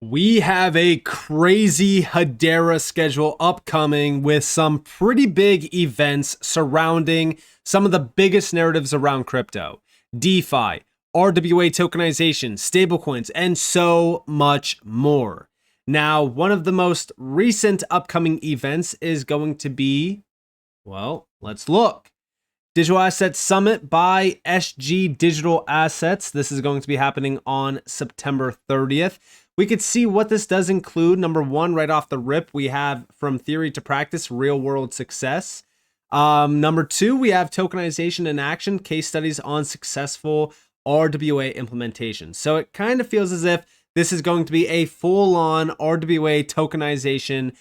We have a crazy Hedera schedule upcoming with some pretty big events surrounding some of the biggest narratives around crypto, DeFi, RWA tokenization, stablecoins, and so much more. Now, one of the most recent upcoming events is going to be, well, let's look. Digital Assets Summit by SG Digital Assets. This is going to be happening on September 30th. We could see what this does include. Number one, right off the rip, we have from theory to practice, real world success. Number two, we have tokenization in action, case studies on successful RWA implementation. So it kind of feels as if this is going to be a full-on RWA tokenization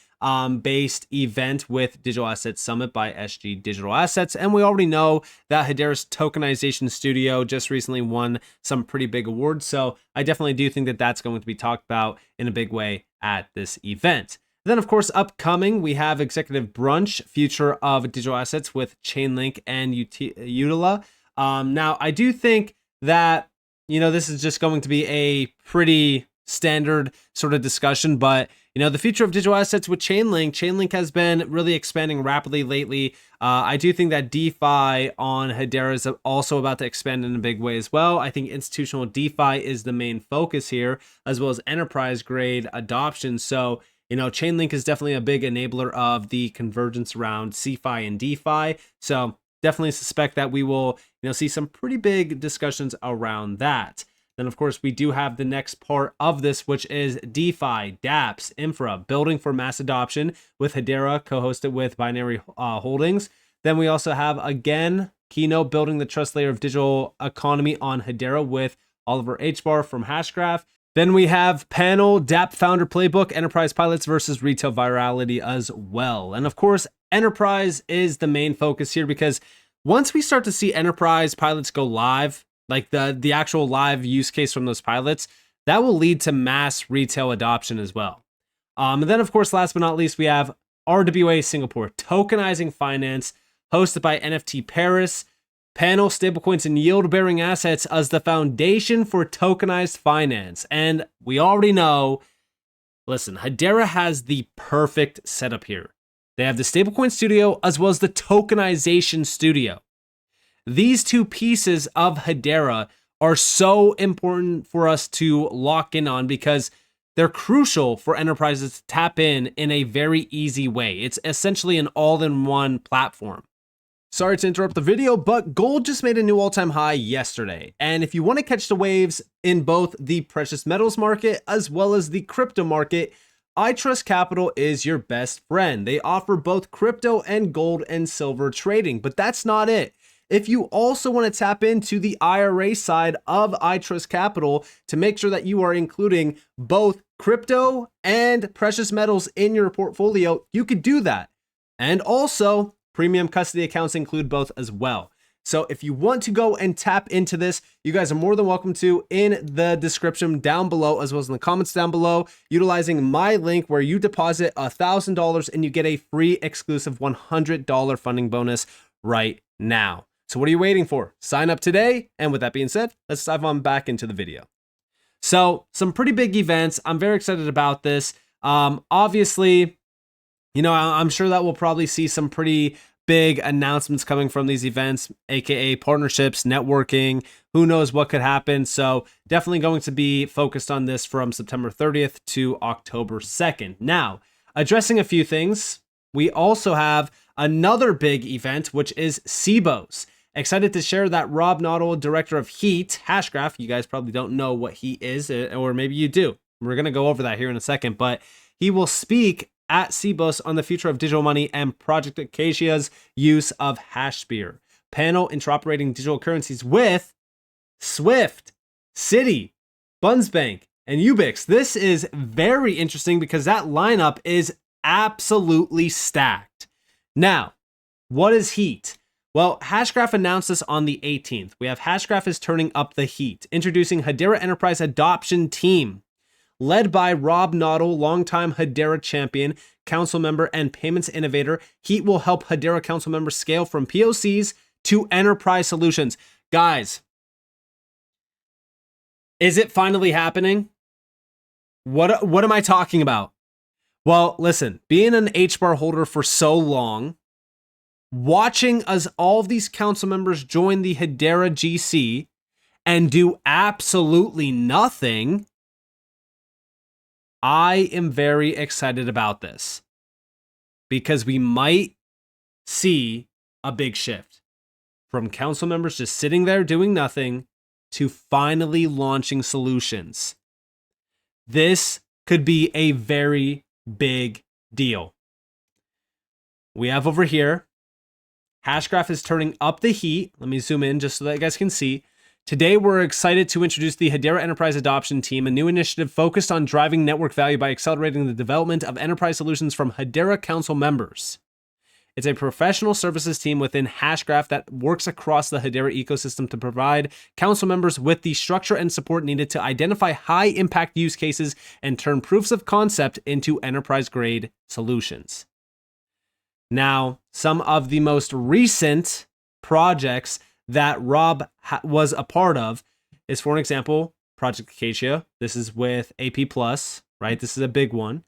based event with Digital Assets Summit by SG Digital Assets. And we already know that Hedera's tokenization studio just recently won some pretty big awards. So I definitely do think that that's going to be talked about in a big way at this event. Then, of course, upcoming, we have Executive Brunch, Future of Digital Assets with Chainlink and Utila. Now, I do think that, this is just going to be a pretty standard sort of discussion, but the future of digital assets with Chainlink has been really expanding rapidly lately. I do think that DeFi on Hedera is also about to expand in a big way as well. I think institutional DeFi is the main focus here, as well as enterprise grade adoption. So, Chainlink is definitely a big enabler of the convergence around CeFi and DeFi. So definitely suspect that we will, see some pretty big discussions around that. Then, of course, we do have the next part of this, which is DeFi, dapps, infra, building for mass adoption with Hedera, co-hosted with Binary Holdings. Then we also have, again, keynote building the trust layer of digital economy on Hedera with Oliver HBAR from Hashgraph. Then we have panel, DApp founder playbook, enterprise pilots versus retail virality as well. And of course, enterprise is the main focus here because once we start to see enterprise pilots go live, like the actual live use case from those pilots, that will lead to mass retail adoption as well. And then, of course, last but not least, we have RWA Singapore, tokenizing finance, hosted by NFT Paris, panel, stablecoins, and yield-bearing assets as the foundation for tokenized finance. And we already know, listen, Hedera has the perfect setup here. They have the stablecoin studio as well as the tokenization studio. These two pieces of Hedera are so important for us to lock in on because they're crucial for enterprises to tap in a very easy way. It's essentially an all-in-one platform. Sorry to interrupt the video, but gold just made a new all-time high yesterday. And if you want to catch the waves in both the precious metals market as well as the crypto market, ITrustCapital is your best friend. They offer both crypto and gold and silver trading, but that's not it. If you also want to tap into the IRA side of ITrustCapital to make sure that you are including both crypto and precious metals in your portfolio, you could do that. And also, premium custody accounts include both as well. So if you want to go and tap into this, you guys are more than welcome to in the description down below, as well as in the comments down below, utilizing my link where you deposit $1,000 and you get a free exclusive $100 funding bonus right now. So what are you waiting for? Sign up today. And with that being said, let's dive on back into the video. So some pretty big events. I'm very excited about this. Obviously, I'm sure that we'll probably see some pretty big announcements coming from these events, aka partnerships, networking, who knows what could happen. So definitely going to be focused on this from September 30th to October 2nd. Now, addressing a few things, we also have another big event, which is SIBOs. Excited to share that Rob Noddle, director of Heat, Hashgraph, you guys probably don't know what he is, or maybe you do. We're going to go over that here in a second, but he will speak at SIBOs on the future of digital money and Project Acacia's use of HashBear. Panel interoperating digital currencies with Swift, Citi, Bunsbank, and Ubix. This is very interesting because that lineup is absolutely stacked. Now, what is Heat? Well, Hashgraph announced this on the 18th. We have Hashgraph is turning up the heat, introducing Hedera Enterprise Adoption Team. Led by Rob Noddle, longtime Hedera champion, council member, and payments innovator, Heat will help Hedera council members scale from POCs to enterprise solutions. Guys, is it finally happening? What am I talking about? Well, listen, being an HBAR holder for so long, watching as all of these council members join the Hedera GC and do absolutely nothing, I am very excited about this because we might see a big shift from council members just sitting there doing nothing to finally launching solutions. This could be a very big deal. We have over here, Hashgraph is turning up the heat. Let me zoom in just so that you guys can see. Today, we're excited to introduce the Hedera Enterprise Adoption Team, a new initiative focused on driving network value by accelerating the development of enterprise solutions from Hedera Council members. It's a professional services team within Hashgraph that works across the Hedera ecosystem to provide council members with the structure and support needed to identify high-impact use cases and turn proofs of concept into enterprise-grade solutions. Now, some of the most recent projects that Rob was a part of is, for an example, Project Acacia. This is with AP+, right? This is a big one.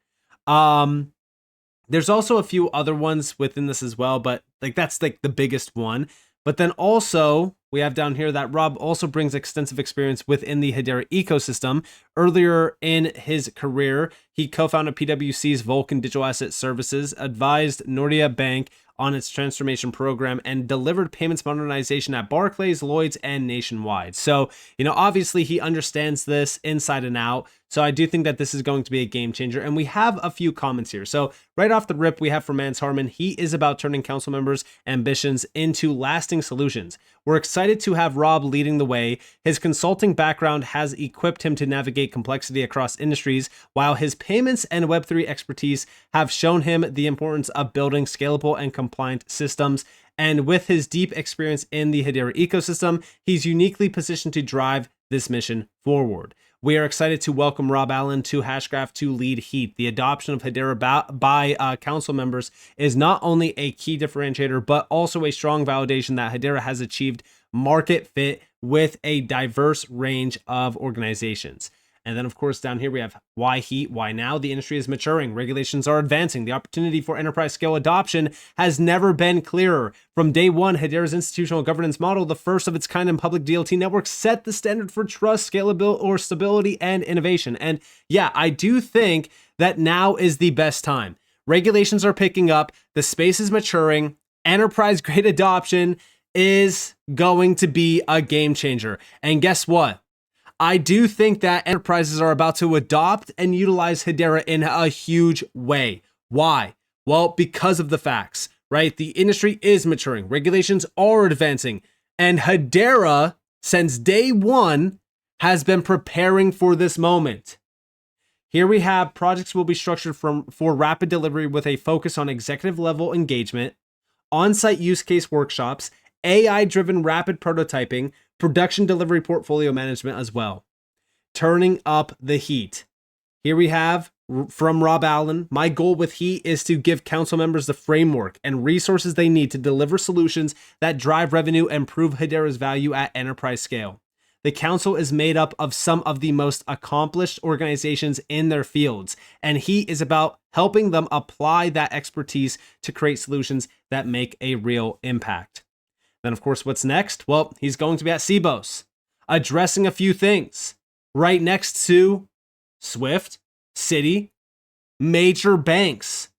There's also a few other ones within this as well, but that's like the biggest one. But then also we have down here that Rob also brings extensive experience within the Hedera ecosystem. Earlier in his career, he co-founded PwC's Vulcan Digital Asset Services, advised Nordea Bank on its transformation program, and delivered payments modernization at Barclays, Lloyds, and Nationwide. So, obviously he understands this inside and out. So I do think that this is going to be a game changer. And we have a few comments here. So right off the rip, we have from Mans Harmon, he is about turning council members' ambitions into lasting solutions. We're excited to have Rob leading the way. His consulting background has equipped him to navigate complexity across industries, while his payments and Web3 expertise have shown him the importance of building scalable and compliant systems. And with his deep experience in the Hedera ecosystem, he's uniquely positioned to drive this mission forward. We are excited to welcome Rob Allen to Hashgraph to lead Heat. The adoption of Hedera by council members is not only a key differentiator, but also a strong validation that Hedera has achieved market fit with a diverse range of organizations. And then, of course, down here we have why Heat, why now? The industry is maturing. Regulations are advancing. The opportunity for enterprise scale adoption has never been clearer. From day one, Hedera's institutional governance model, the first of its kind in public DLT networks, set the standard for trust, scalability, or stability, and innovation. And yeah, I do think that now is the best time. Regulations are picking up. The space is maturing. Enterprise grade adoption is going to be a game changer. And guess what? I do think that enterprises are about to adopt and utilize Hedera in a huge way. Why? Well, because of the facts, right? The industry is maturing. Regulations are advancing. And Hedera, since day one, has been preparing for this moment. Here we have projects will be structured for rapid delivery with a focus on executive level engagement, on-site use case workshops, AI-driven rapid prototyping, production delivery portfolio management as well. Turning up the heat. Here we have from Rob Allen, my goal with Heat is to give council members the framework and resources they need to deliver solutions that drive revenue and prove Hedera's value at enterprise scale. The council is made up of some of the most accomplished organizations in their fields, and Heat is about helping them apply that expertise to create solutions that make a real impact. Then, of course, what's next? Well, he's going to be at CBOS, addressing a few things right next to Swift, Citi, major banks.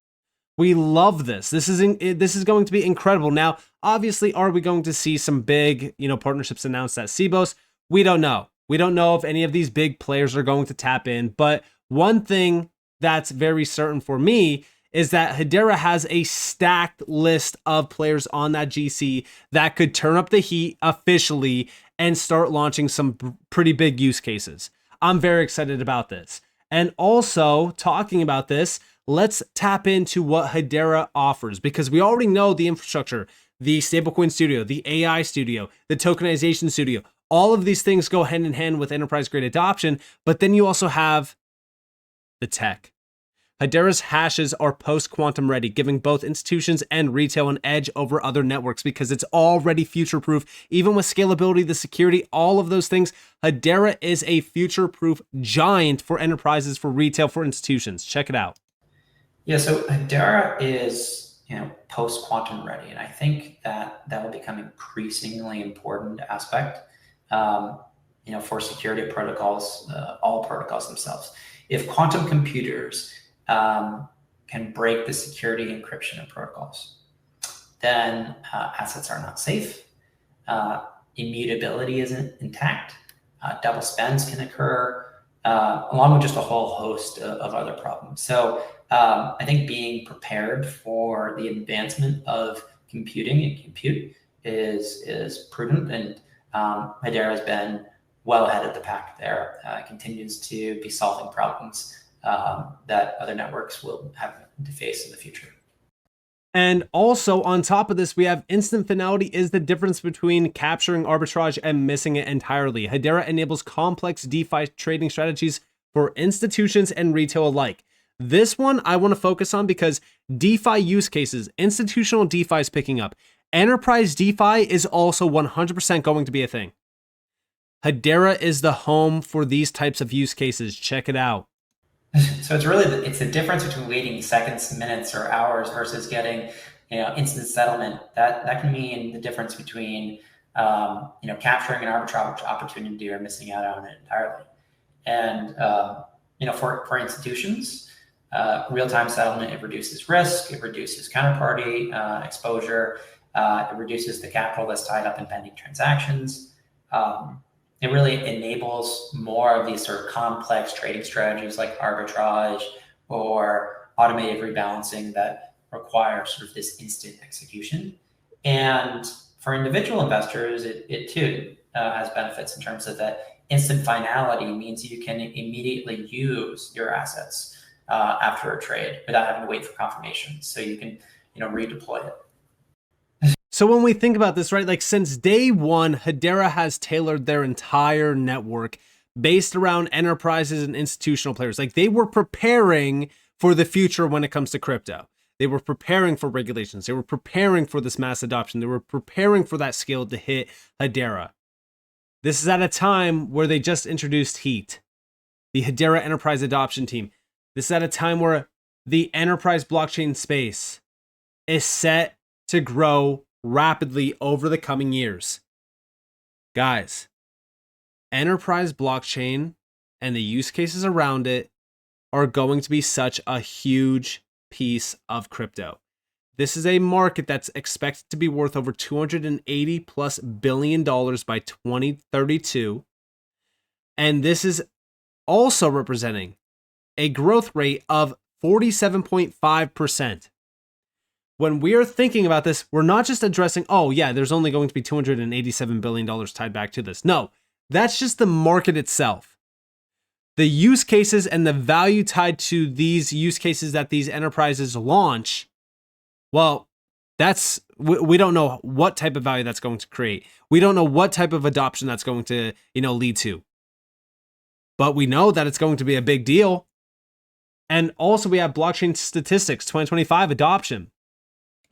We love this. This is going to be incredible. Now, obviously, are we going to see some big, partnerships announced at CBOS? We don't know. We don't know if any of these big players are going to tap in. But one thing that's very certain for me is that Hedera has a stacked list of players on that GC that could turn up the heat officially and start launching some pretty big use cases. I'm very excited about this. And also, talking about this, let's tap into what Hedera offers, because we already know the infrastructure, the stablecoin studio, the AI studio, the tokenization studio. All of these things go hand in hand with enterprise grade adoption, but then you also have the tech. Hedera's hashes are post-quantum ready, giving both institutions and retail an edge over other networks because it's already future-proof. Even with scalability, the security, all of those things, Hedera is a future-proof giant for enterprises, for retail, for institutions. Check it out. Yeah, so Hedera is post-quantum ready, and I think that will become increasingly important aspect for security protocols, all protocols themselves. If quantum computers can break the security encryption of protocols, then assets are not safe, immutability isn't intact, double spends can occur, along with just a whole host of other problems. So I think being prepared for the advancement of computing and compute is prudent, and Hedera has been well ahead of the pack there. Continues to be solving problems that other networks will have to face in the future. And also on top of this, we have instant finality is the difference between capturing arbitrage and missing it entirely. Hedera enables complex DeFi trading strategies for institutions and retail alike. This one I want to focus on because DeFi use cases, institutional DeFi is picking up. Enterprise DeFi is also 100% going to be a thing. Hedera is the home for these types of use cases. Check it out. So it's the difference between waiting seconds, minutes, or hours versus getting instant settlement. That can mean the difference between capturing an arbitrage opportunity or missing out on it entirely. And for institutions, real-time settlement, it reduces risk, it reduces counterparty exposure, it reduces the capital that's tied up in pending transactions. It really enables more of these sort of complex trading strategies like arbitrage or automated rebalancing that require sort of this instant execution. And for individual investors, it too has benefits in terms of that instant finality means you can immediately use your assets after a trade without having to wait for confirmation. So you can redeploy it. So when we think about this, right, like since day one, Hedera has tailored their entire network based around enterprises and institutional players. Like they were preparing for the future when it comes to crypto. They were preparing for regulations. They were preparing for this mass adoption. They were preparing for that scale to hit Hedera. This is at a time where they just introduced HEAT, the Hedera Enterprise Adoption Team. This is at a time where the enterprise blockchain space is set to grow rapidly over the coming years. Guys, enterprise blockchain and the use cases around it are going to be such a huge piece of crypto. This is a market that's expected to be worth over $280+ billion by 2032. And this is also representing a growth rate of 47.5%. When we are thinking about this, we're not just addressing, oh yeah, there's only going to be $287 billion tied back to this. No, that's just the market itself. The use cases and the value tied to these use cases that these enterprises launch, well, we don't know what type of value that's going to create. We don't know what type of adoption that's going to, lead to. But we know that it's going to be a big deal. And also we have blockchain statistics, 2025 adoption.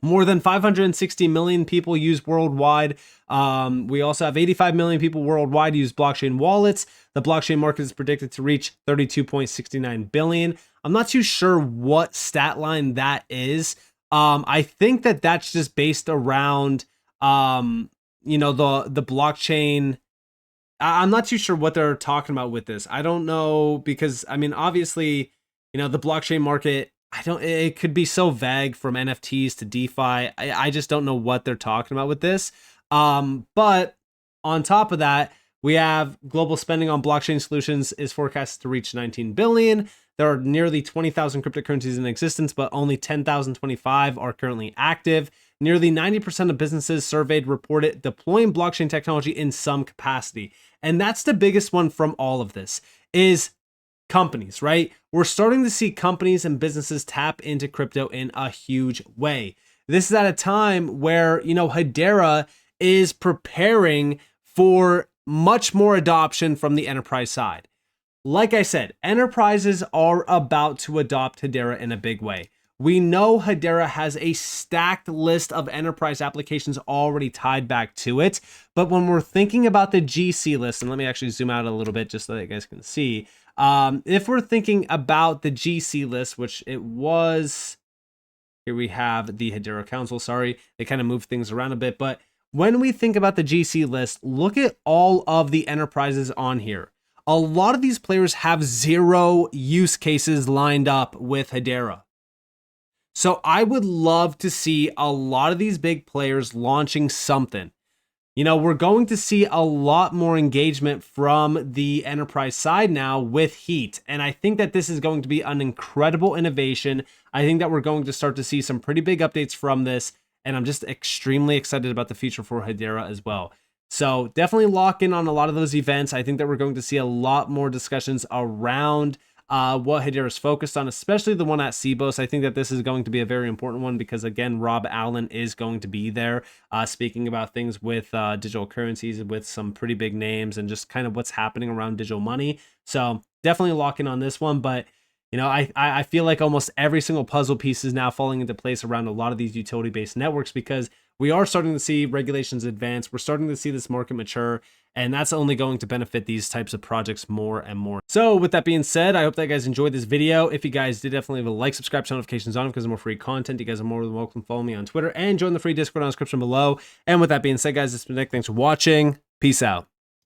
More than 560 million people use worldwide. We also have 85 million people worldwide use blockchain wallets. The blockchain market is predicted to reach 32.69 billion. I'm not too sure what stat line that is. I think that's just based around, the blockchain. I'm not too sure what they're talking about with this. I don't know because, obviously, the blockchain market, it could be so vague from NFTs to DeFi. I just don't know what they're talking about with this. But on top of that, we have global spending on blockchain solutions is forecasted to reach 19 billion. There are nearly 20,000 cryptocurrencies in existence, but only 10,025 are currently active. Nearly 90% of businesses surveyed reported deploying blockchain technology in some capacity. And that's the biggest one from all of this is companies, right? We're starting to see companies and businesses tap into crypto in a huge way. This is at a time where, Hedera is preparing for much more adoption from the enterprise side. Like I said, enterprises are about to adopt Hedera in a big way. We know Hedera has a stacked list of enterprise applications already tied back to it, but when we're thinking about the GC list, and let me actually zoom out a little bit just so that you guys can see, if we're thinking about the GC list, which it was, here we have the Hedera Council, sorry, they kind of moved things around a bit, but when we think about the GC list, look at all of the enterprises on here. A lot of these players have 0 use cases lined up with Hedera. So I would love to see a lot of these big players launching something. You know, we're going to see a lot more engagement from the enterprise side now with Heat. And I think that this is going to be an incredible innovation. I think that we're going to start to see some pretty big updates from this. And I'm just extremely excited about the future for Hedera as well. So definitely lock in on a lot of those events. I think that we're going to see a lot more discussions around what Hedera is focused on, especially the one at CBOS. I think that this is going to be a very important one because, again, Rob Allen is going to be there speaking about things with digital currencies with some pretty big names and just kind of what's happening around digital money. So definitely lock in on this one. But, you know, I feel like almost every single puzzle piece is now falling into place around a lot of these utility-based networks because we are starting to see regulations advance. We're starting to see this market mature, and that's only going to benefit these types of projects more and more. So with that being said, I hope that you guys enjoyed this video. If you guys did, definitely leave a like, subscribe, turn notifications on because of more free content. You guys are more than welcome to follow me on Twitter and join the free Discord on the description below. And with that being said, guys, this has been Nick. Thanks for watching. Peace out.